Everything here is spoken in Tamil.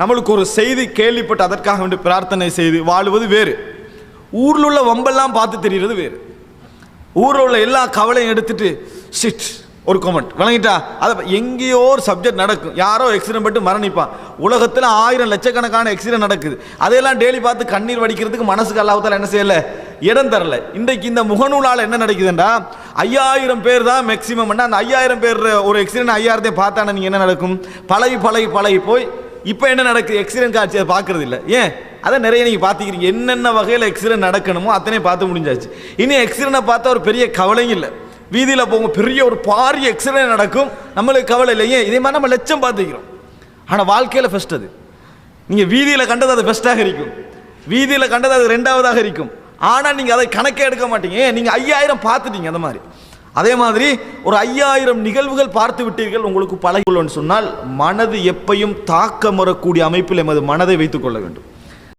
நம்மளுக்கு ஒரு செய்தி கேள்விப்பட்டு அதற்காக வேண்டி பிரார்த்தனை செய்து வாழுவது வேறு, ஊரில் உள்ள வம்பெல்லாம் பார்த்து தெரிகிறது வேறு. ஊரில் உள்ள எல்லா கவலையும் எடுத்துட்டு ஷிட் ஒரு கமெண்ட் விளங்கிட்டா, அதை எங்கேயோ ஒரு சப்ஜெக்ட் நடக்கும், யாரோ எக்ஸிடென்ட் பட்டு மரணிப்பான். உலகத்தில் 1000 லட்சக்கணக்கான எக்ஸிடென்ட் நடக்குது, அதையெல்லாம் டெய்லி பார்த்து கண்ணீர் வடிக்கிறதுக்கு மனசுக்கு அல்லாஹ்தால என்ன செய்யலை, இடம் தரல. இன்றைக்கு இந்த முகநூலால் என்ன நடக்குதுன்றா 5000 பேர் தான் மேக்சிமம். அந்த 5000 பேர் ஒரு எக்ஸிடென்ட் 5000 பார்த்தானே நீங்கள் என்ன நடக்கும், பழகி பழகி பழகி போய் இப்போ என்ன நடக்குது, எக்ஸிடென்ட் காட்சி அதை பார்க்கறது இல்லை. ஏன் அதை நிறைய நீங்கள் பார்த்துக்கிறீங்க, என்னென்ன வகையில் எக்ஸிடென்ட் நடக்கணுமோ அத்தனை பார்த்து முடிஞ்சாச்சு. இனி எக்ஸிடென்ட்டை பார்த்தா ஒரு பெரிய கவலையும் இல்லை. வீதியில் போங்க பெரிய ஒரு பாரிய எக்ஸிடென்ட் நடக்கும், நம்மளுக்கு கவலை இல்லை. ஏன் இதே மாதிரி நம்ம லட்சம் பார்த்துக்கிறோம். ஆனால் வாழ்க்கையில் ஃபஸ்ட் அது நீங்கள் வீதியில் கண்டது அது ஃபஸ்ட்டாக இருக்கும், வீதியில் கண்டது அது 2வதாக இருக்கும். ஆனால் நீங்கள் அதை கணக்கே எடுக்க மாட்டீங்க, ஏன் நீங்கள் 5000 பார்த்துட்டீங்க. அந்த மாதிரி அதே மாதிரி ஒரு 5000 நிகழ்வுகள் பார்த்து விட்டீர்கள், உங்களுக்கு பழகிக்கொள்ளணும்னு சொன்னால் மனது எப்பையும் தாக்கம் வரக்கூடிய அமைப்பில் எமது மனதை வைத்துக் கொள்ள வேண்டும்.